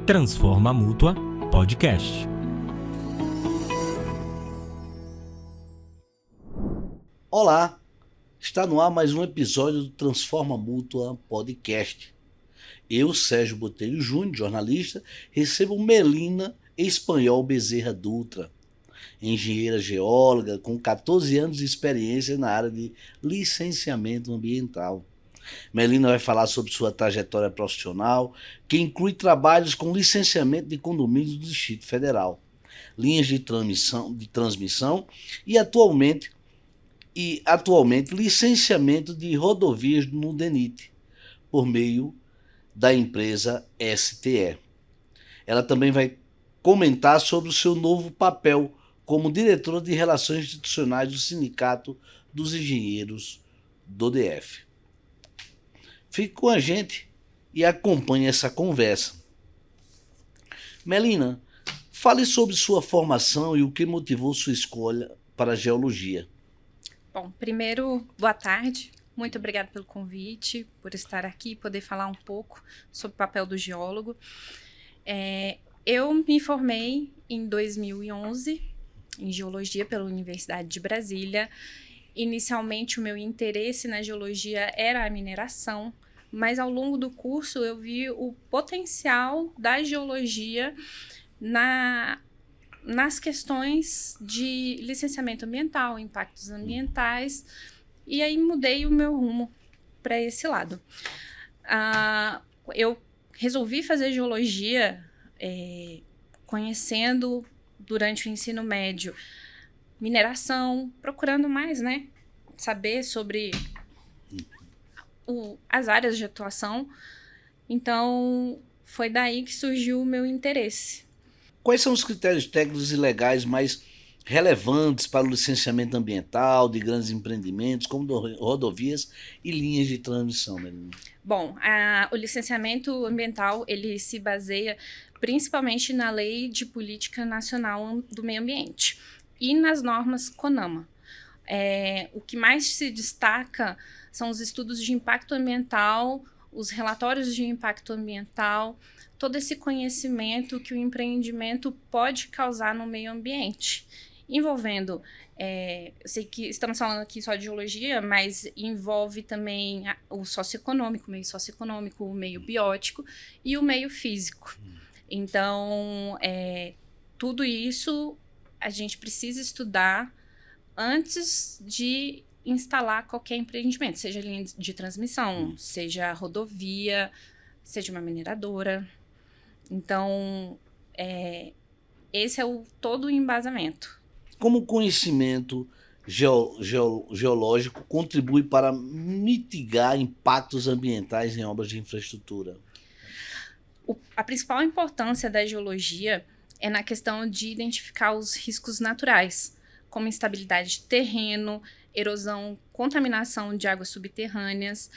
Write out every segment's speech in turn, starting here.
Transforma Mútua Podcast. Olá, está no ar mais um episódio do Transforma Mútua Podcast. Eu, Sérgio Botelho Júnior, jornalista, recebo Melina Espanhol Bezerra Dutra, engenheira geóloga com 14 anos de experiência na área de licenciamento ambiental. Melina vai falar sobre sua trajetória profissional, que inclui trabalhos com licenciamento de condomínios do Distrito Federal, linhas de transmissão e atualmente licenciamento de rodovias no DENIT, por meio da empresa STE. Ela também vai comentar sobre o seu novo papel como diretora de Relações Institucionais do Sindicato dos Engenheiros do DF. Fique com a gente e acompanhe essa conversa. Melina, fale sobre sua formação e o que motivou sua escolha para a geologia. Bom, primeiro, boa tarde. Muito obrigada pelo convite, por estar aqui e poder falar um pouco sobre o papel do geólogo. Eu me formei em 2011 em geologia pela Universidade de Brasília. Inicialmente, o meu interesse na geologia era a mineração, mas ao longo do curso eu vi o potencial da geologia nas questões de licenciamento ambiental, impactos ambientais, e aí mudei o meu rumo para esse lado. Eu resolvi fazer geologia conhecendo durante o ensino médio mineração, procurando mais, saber sobre as áreas de atuação. Então, foi daí que surgiu o meu interesse. Quais são os critérios técnicos e legais mais relevantes para o licenciamento ambiental de grandes empreendimentos, como rodovias e linhas de transmissão, Melina? Bom, o licenciamento ambiental, ele se baseia principalmente na Lei de Política Nacional do Meio Ambiente e nas normas CONAMA. O que mais se destaca são os estudos de impacto ambiental, os relatórios de impacto ambiental, todo esse conhecimento que o empreendimento pode causar no meio ambiente, envolvendo, eu sei que estamos falando aqui só de geologia, mas envolve também o socioeconômico, o meio biótico e o meio físico. Então, tudo isso a gente precisa estudar antes de instalar qualquer empreendimento, seja linha de transmissão, seja rodovia, seja uma mineradora. Então, esse é todo o embasamento. Como o conhecimento geológico contribui para mitigar impactos ambientais em obras de infraestrutura? A principal importância da geologia é na questão de identificar os riscos naturais, como instabilidade de terreno, erosão, contaminação de águas subterrâneas.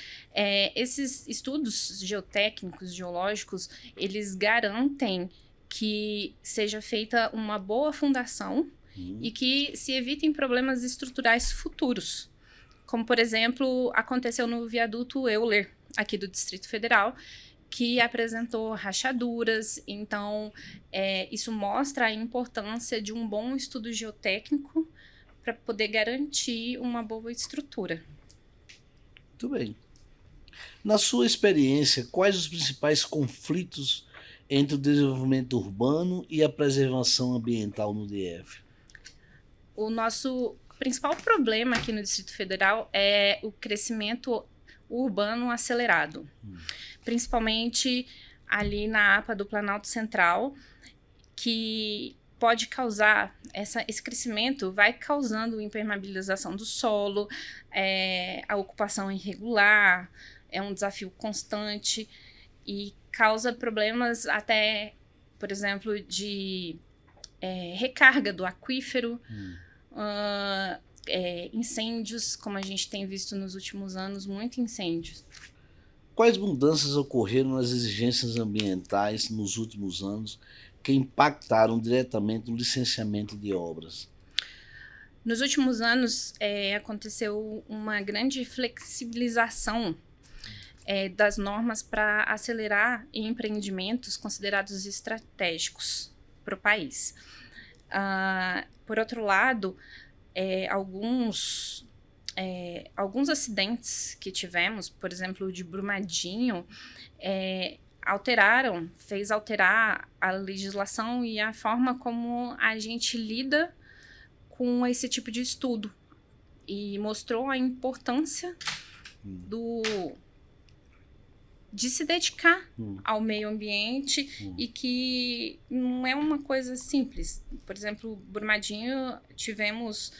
Esses estudos geotécnicos, geológicos, eles garantem que seja feita uma boa fundação e que se evitem problemas estruturais futuros, como, por exemplo, aconteceu no viaduto Euler, aqui do Distrito Federal, que apresentou rachaduras. Então, isso mostra a importância de um bom estudo geotécnico para poder garantir uma boa estrutura. Muito bem. Na sua experiência, quais os principais conflitos entre o desenvolvimento urbano e a preservação ambiental no DF? O nosso principal problema aqui no Distrito Federal é o crescimento urbano acelerado, principalmente ali na APA do Planalto Central, que pode causar, esse crescimento vai causando impermeabilização do solo, a ocupação irregular, é um desafio constante e causa problemas até, por exemplo, de recarga do aquífero, incêndios, como a gente tem visto nos últimos anos, muitos incêndios. Quais mudanças ocorreram nas exigências ambientais nos últimos anos que impactaram diretamente no licenciamento de obras? Nos últimos anos, aconteceu uma grande flexibilização das normas para acelerar empreendimentos considerados estratégicos para o país. Por outro lado, alguns acidentes que tivemos, por exemplo, o de Brumadinho, fez alterar a legislação e a forma como a gente lida com esse tipo de estudo. E mostrou a importância de se dedicar ao meio ambiente e que não é uma coisa simples. Por exemplo, Brumadinho, tivemos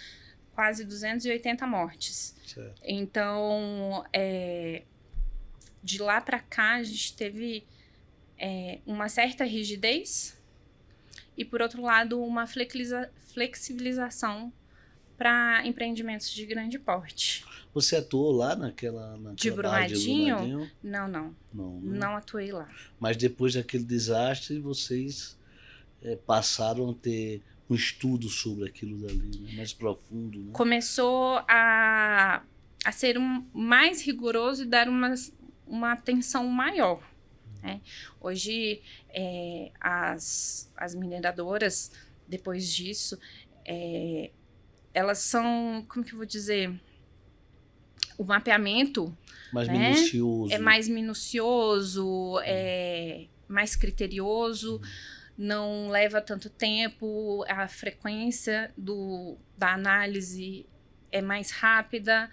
quase 280 mortes. Certo. Então, de lá para cá, a gente teve uma certa rigidez e, por outro lado, uma flexibilização para empreendimentos de grande porte. Você atuou lá naquela De barra de Brumadinho? Não. Não atuei lá. Mas depois daquele desastre, vocês passaram a ter um estudo sobre aquilo dali, né? Mais profundo, né? Começou a ser mais rigoroso e dar uma atenção maior. Né? Hoje, as mineradoras, depois disso, elas são, como que eu vou dizer, o mapeamento Mais né? minucioso. É mais minucioso, mais criterioso, não leva tanto tempo, a frequência da análise é mais rápida.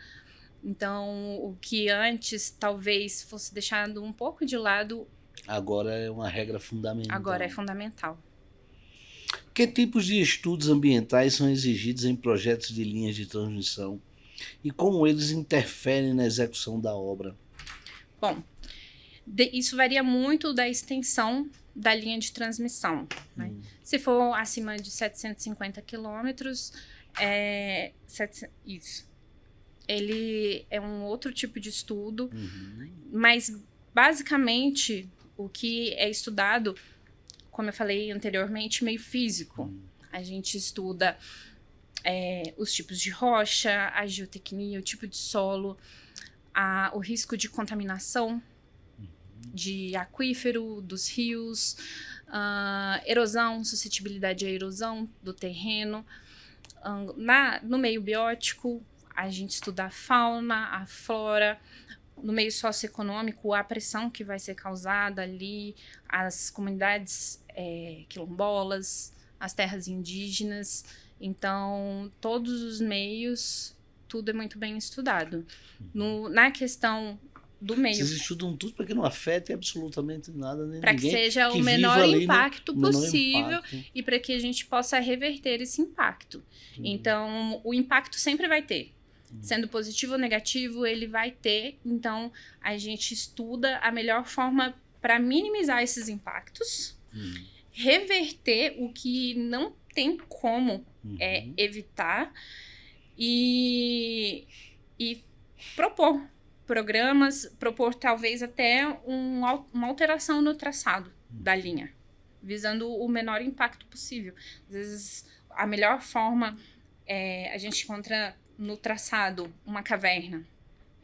Então, o que antes talvez fosse deixado um pouco de lado, agora é uma regra fundamental. agora é fundamental. Que tipos de estudos ambientais são exigidos em projetos de linhas de transmissão e como eles interferem na execução da obra? Bom, isso varia muito da extensão da linha de transmissão. Né? Se for acima de 750 quilômetros, isso. Ele é um outro tipo de estudo, mas basicamente o que é estudado, como eu falei anteriormente, meio físico. A gente estuda os tipos de rocha, a geotecnia, o tipo de solo, o risco de contaminação de aquífero, dos rios, erosão, suscetibilidade à erosão do terreno. No meio biótico, a gente estuda a fauna, a flora. No meio socioeconômico, a pressão que vai ser causada ali, as comunidades quilombolas, as terras indígenas. Então, todos os meios, tudo é muito bem estudado. Na questão do meio... Vocês estudam tudo para que não afete absolutamente nada, nem para ninguém. Para que seja o menor impacto possível e para que a gente possa reverter esse impacto. Então, o impacto sempre vai ter. Sendo positivo ou negativo, ele vai ter. Então, a gente estuda a melhor forma para minimizar esses impactos, reverter o que não tem como evitar e propor programas, propor talvez até uma alteração no traçado da linha, visando o menor impacto possível. Às vezes, a melhor forma a gente encontra no traçado uma caverna.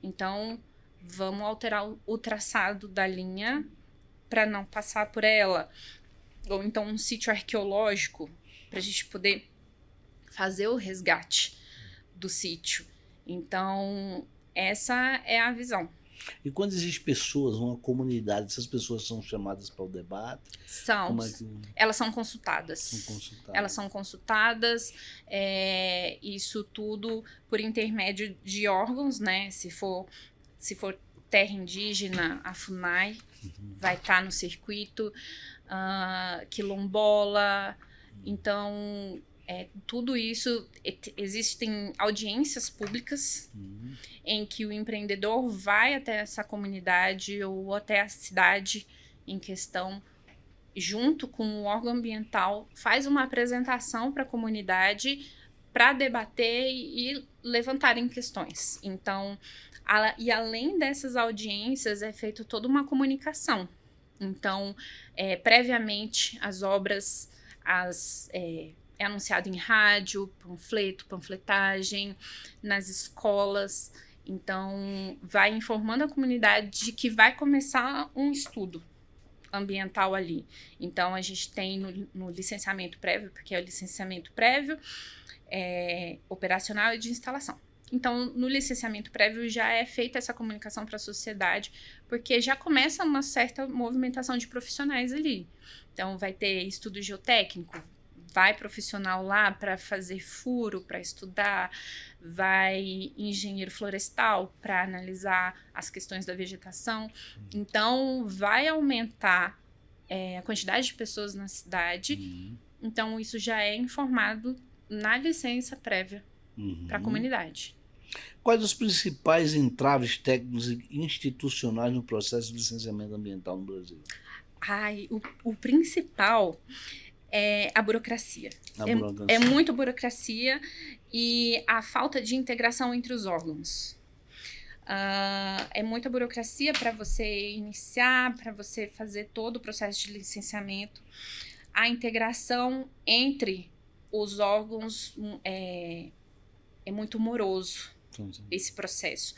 Então, vamos alterar o traçado da linha para não passar por ela. Ou então um sítio arqueológico, para a gente poder fazer o resgate do sítio. Então, essa é a visão. E quando existem pessoas, uma comunidade, essas pessoas são chamadas para o debate? São. Elas são consultadas. Elas são consultadas, isso tudo por intermédio de órgãos, né? Se for terra indígena, a FUNAI vai estar no circuito, quilombola. Então, tudo isso, existem audiências públicas em que o empreendedor vai até essa comunidade ou até a cidade em questão, junto com o órgão ambiental, faz uma apresentação para a comunidade para debater e levantarem questões. Então, e além dessas audiências, é feita toda uma comunicação. Então, previamente, as obras, é anunciado em rádio, panfleto, panfletagem, nas escolas. Então, vai informando a comunidade de que vai começar um estudo ambiental ali. Então, a gente tem no licenciamento prévio, porque é o licenciamento prévio, operacional e de instalação. Então, no licenciamento prévio já é feita essa comunicação para a sociedade, porque já começa uma certa movimentação de profissionais ali. Então, vai ter estudo geotécnico, vai profissional lá para fazer furo, para estudar, vai engenheiro florestal para analisar as questões da vegetação. Então, vai aumentar a quantidade de pessoas na cidade. Então, isso já é informado na licença prévia para a comunidade. Quais os principais entraves técnicos e institucionais no processo de licenciamento ambiental no Brasil? O principal é a burocracia. É muita burocracia e a falta de integração entre os órgãos. É muita burocracia para você iniciar, para você fazer todo o processo de licenciamento. A integração entre os órgãos é muito moroso, esse processo.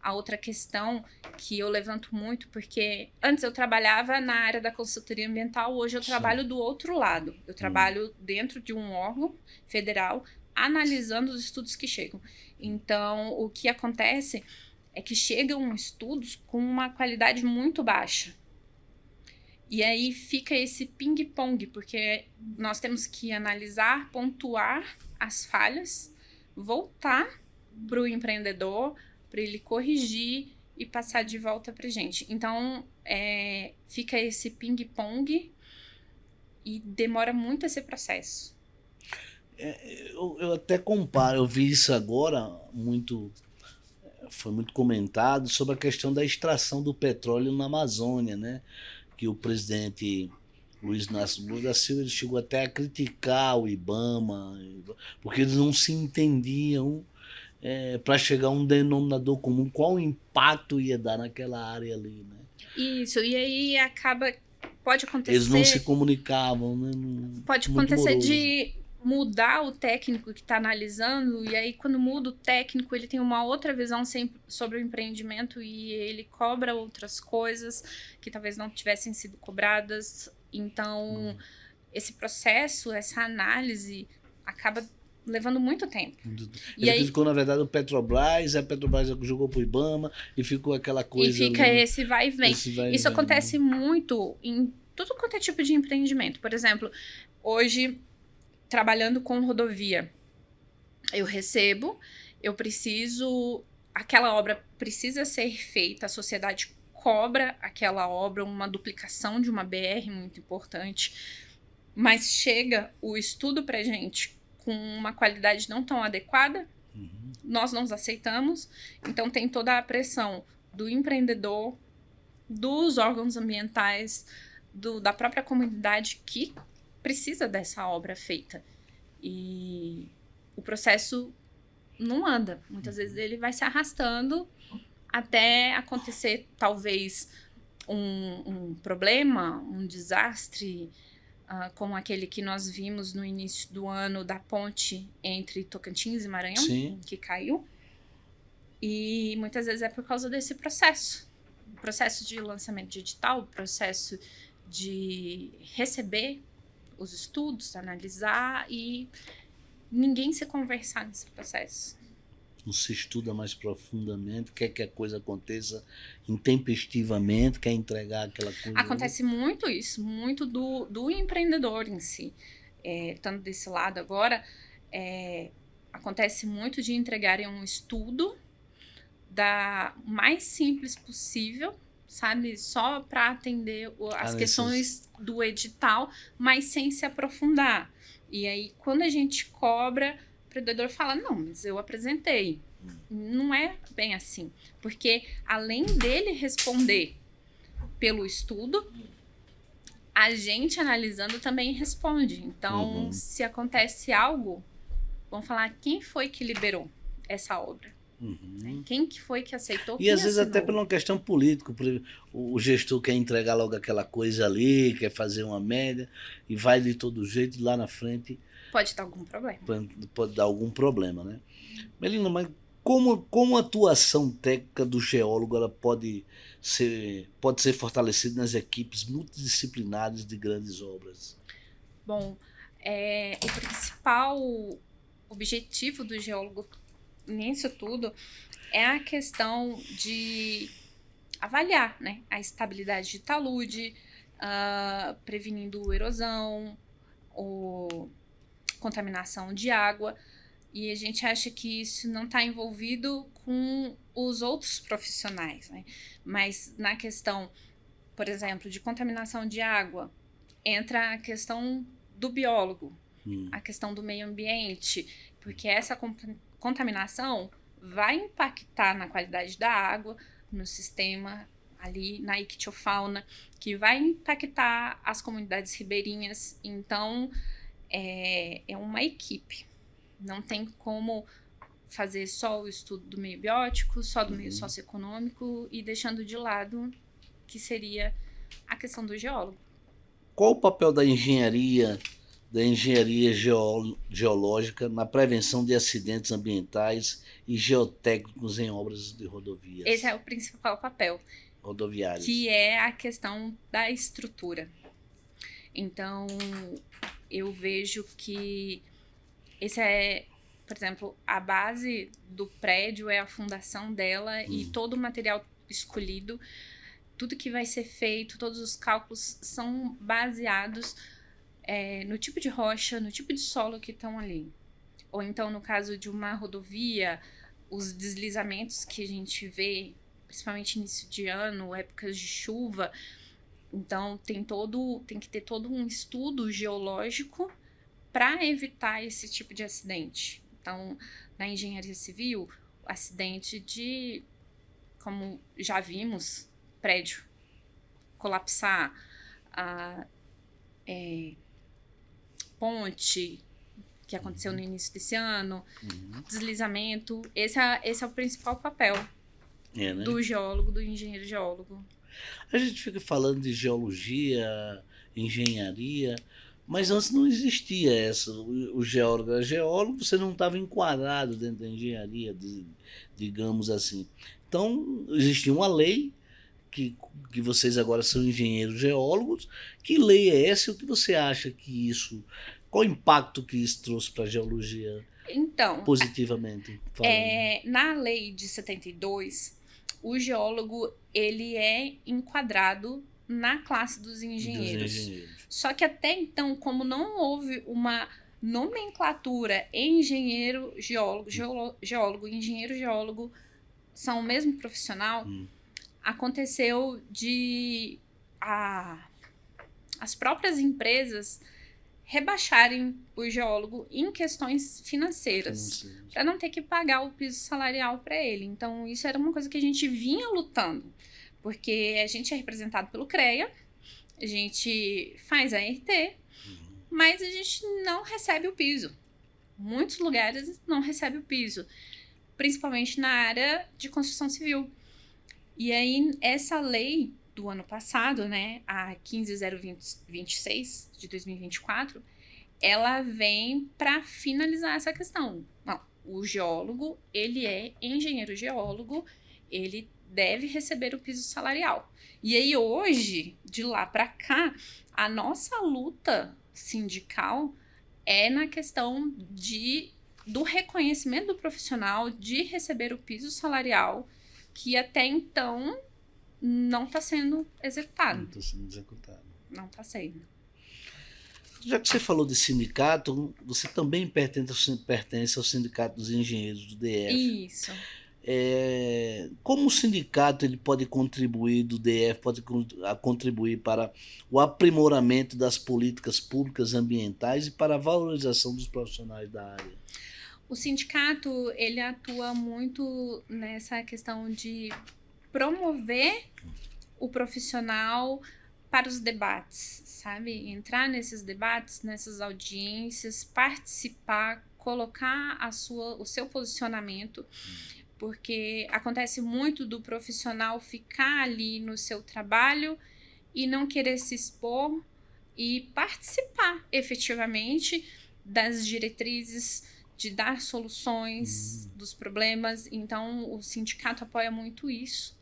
A outra questão que eu levanto muito, porque antes eu trabalhava na área da consultoria ambiental, hoje eu trabalho do outro lado. Eu trabalho dentro de um órgão federal, analisando os estudos que chegam. Então, o que acontece é que chegam estudos com uma qualidade muito baixa. E aí fica esse ping-pong, porque nós temos que analisar, pontuar as falhas, voltar para o empreendedor, para ele corrigir e passar de volta para a gente. Então, fica esse ping-pong e demora muito esse processo. Eu até comparo, eu vi isso agora, foi muito comentado, sobre a questão da extração do petróleo na Amazônia, né? Que o presidente Luiz Inácio Lula da Silva chegou até a criticar o IBAMA, porque eles não se entendiam para chegar a um denominador comum, qual o impacto ia dar naquela área ali, né? Isso, e aí pode acontecer... Eles não se comunicavam, né? Pode acontecer de mudar o técnico que está analisando, e aí quando muda o técnico, ele tem uma outra visão sobre o empreendimento e ele cobra outras coisas que talvez não tivessem sido cobradas. Então, esse processo, essa análise, acaba levando muito tempo. Ele criticou, na verdade, o Petrobras, a Petrobras jogou pro IBAMA e ficou aquela coisa... E fica ali, esse vai e vem. Isso acontece muito em tudo quanto é tipo de empreendimento. Por exemplo, hoje, trabalhando com rodovia, eu recebo, aquela obra precisa ser feita, a sociedade cobra aquela obra, uma duplicação de uma BR muito importante, mas chega o estudo pra gente com uma qualidade não tão adequada, nós não aceitamos, então tem toda a pressão do empreendedor, dos órgãos ambientais, da própria comunidade que precisa dessa obra feita. E o processo não anda. Muitas vezes ele vai se arrastando até acontecer, talvez, um problema, um desastre, como aquele que nós vimos no início do ano da ponte entre Tocantins e Maranhão, Sim. Que caiu. E muitas vezes é por causa desse processo. O processo de lançamento de edital, o processo de receber os estudos, analisar e ninguém se conversar nesse processo. Não se estuda mais profundamente, quer que a coisa aconteça intempestivamente, quer entregar aquela coisa... Acontece muito isso, muito do empreendedor em si. Estando desse lado agora, acontece muito de entregarem um estudo da mais simples possível, sabe? Só para atender as questões do edital, mas sem se aprofundar. E aí, quando a gente cobra, o empreendedor fala, não, mas eu apresentei. Não é bem assim. Porque, além dele responder pelo estudo, a gente analisando também responde. Então, se acontece algo, vão falar quem foi que liberou essa obra. Quem que foi que aceitou? E às vezes até por uma questão política, o gestor quer entregar logo aquela coisa ali, quer fazer uma média e vai de todo jeito, e lá na frente pode dar algum problema. Pode dar algum problema, né? Melina, mas Como a atuação técnica do geólogo ela pode ser fortalecida nas equipes multidisciplinares de grandes obras? Bom, o principal objetivo do geólogo nisso tudo é a questão de avaliar, né, a estabilidade de talude, prevenindo erosão ou contaminação de água. E a gente acha que isso não está envolvido com os outros profissionais, né? Mas na questão, por exemplo, de contaminação de água, entra a questão do biólogo, a questão do meio ambiente, porque essa contaminação vai impactar na qualidade da água, no sistema ali, na ictiofauna, que vai impactar as comunidades ribeirinhas. Então, é uma equipe. Não tem como fazer só o estudo do meio biótico, só do meio socioeconômico e deixando de lado que seria a questão do geólogo. Qual o papel da engenharia geológica na prevenção de acidentes ambientais e geotécnicos em obras de rodovias? Esse é o principal papel. Rodoviárias. Que é a questão da estrutura. Então, eu vejo que esse é, por exemplo, a base do prédio é a fundação dela e todo o material escolhido, tudo que vai ser feito, todos os cálculos são baseados no tipo de rocha, no tipo de solo que estão ali. Ou então, no caso de uma rodovia, os deslizamentos que a gente vê, principalmente início de ano, épocas de chuva. Então, tem que ter todo um estudo geológico para evitar esse tipo de acidente. Então, na engenharia civil, acidente de, como já vimos, prédio colapsar, ponte, que aconteceu no início desse ano, deslizamento. Esse é o principal papel Né? do geólogo, do engenheiro geólogo. A gente fica falando de geologia, engenharia, mas antes não existia essa. O geólogo era geólogo, você não estava enquadrado dentro da engenharia, digamos assim. Então, existia uma lei, que vocês agora são engenheiros geólogos. Que lei é essa e o que você acha que isso... Qual o impacto que isso trouxe para a geologia, então, positivamente falando? Na lei de 72, o geólogo ele é enquadrado na classe dos engenheiros. Só que até então, como não houve uma nomenclatura engenheiro geólogo, geólogo e engenheiro geólogo são o mesmo profissional, aconteceu de as próprias empresas rebaixarem o geólogo em questões financeiras, para não ter que pagar o piso salarial para ele. Então, isso era uma coisa que a gente vinha lutando, porque a gente é representado pelo CREA, a gente faz a RT, mas a gente não recebe o piso. Muitos lugares não recebem o piso, principalmente na área de construção civil. E aí, essa lei do ano passado, né, a 15.026 de 2024, ela vem para finalizar essa questão. Não, o geólogo, ele é engenheiro geólogo, ele deve receber o piso salarial. E aí hoje, de lá para cá, a nossa luta sindical é na questão do reconhecimento do profissional, de receber o piso salarial, que até então não está sendo executado. Não está sendo executado. Não está sendo. Já que você falou de sindicato, você também pertence ao Sindicato dos Engenheiros do DF. Isso. Como o sindicato ele pode contribuir, do DF pode contribuir para o aprimoramento das políticas públicas ambientais e para a valorização dos profissionais da área? O sindicato ele atua muito nessa questão de promover o profissional para os debates, sabe? Entrar nesses debates, nessas audiências, participar, colocar o seu posicionamento, porque acontece muito do profissional ficar ali no seu trabalho e não querer se expor e participar efetivamente das diretrizes de dar soluções dos problemas. Então, o sindicato apoia muito isso.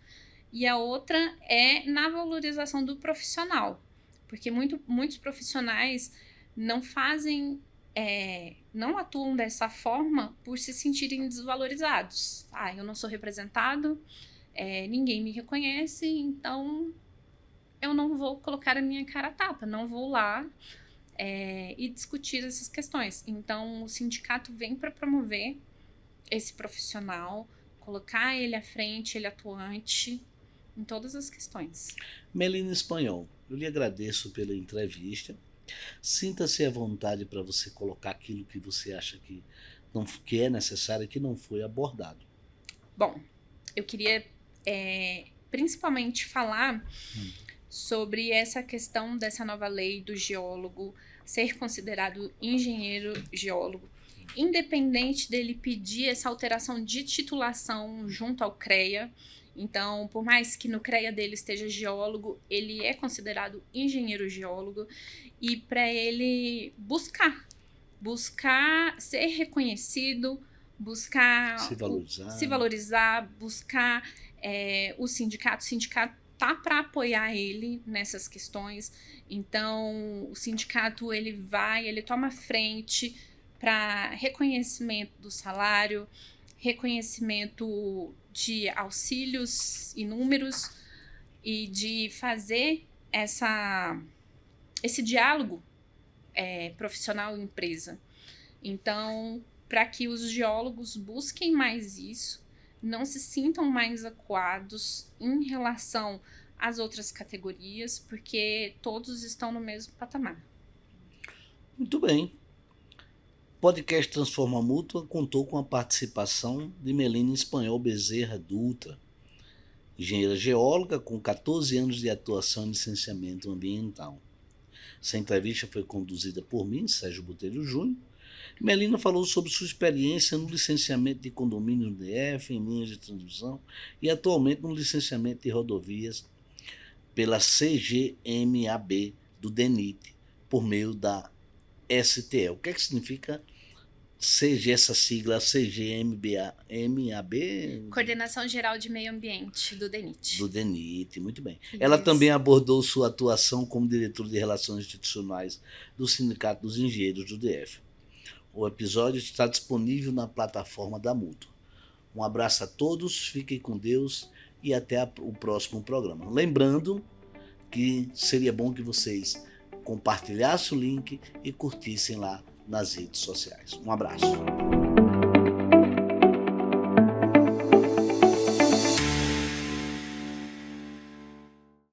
E a outra é na valorização do profissional, porque muitos profissionais não fazem, não atuam dessa forma por se sentirem desvalorizados. Eu não sou representado, ninguém me reconhece, então eu não vou colocar a minha cara a tapa, não vou lá e discutir essas questões. Então, o sindicato vem para promover esse profissional, colocar ele à frente, ele atuante em todas as questões. Melina Espanhol, eu lhe agradeço pela entrevista. Sinta-se à vontade para você colocar aquilo que você acha que é necessário e que não foi abordado. Bom, eu queria principalmente falar sobre essa questão dessa nova lei do geólogo ser considerado engenheiro geólogo, independente dele pedir essa alteração de titulação junto ao CREA. Então, por mais que no CREA dele esteja geólogo, ele é considerado engenheiro geólogo, e para ele buscar ser reconhecido, buscar se valorizar, buscar o sindicato tá para apoiar ele nessas questões. Então, o sindicato ele toma frente para reconhecimento do salário, reconhecimento de auxílios inúmeros e de fazer esse diálogo profissional-empresa. Então, para que os geólogos busquem mais isso, não se sintam mais acuados em relação às outras categorias, porque todos estão no mesmo patamar. Muito bem. O podcast Transforma Mútua contou com a participação de Melina Espanhol Bezerra Dutra, engenheira geóloga com 14 anos de atuação em licenciamento ambiental. Essa entrevista foi conduzida por mim, Sérgio Botelho Júnior. Melina falou sobre sua experiência no licenciamento de condomínio no DF, em linhas de transmissão, e atualmente no licenciamento de rodovias pela CGMAB do DENIT, por meio da STE. O que significa essa sigla CGMAB? Coordenação Geral de Meio Ambiente do DENIT. Do DENIT, muito bem. Isso. Ela também abordou sua atuação como diretora de Relações Institucionais do Sindicato dos Engenheiros do DF. O episódio está disponível na plataforma da Mútua. Um abraço a todos, fiquem com Deus e até o próximo programa. Lembrando que seria bom que vocês compartilhassem o link e curtissem lá nas redes sociais. Um abraço.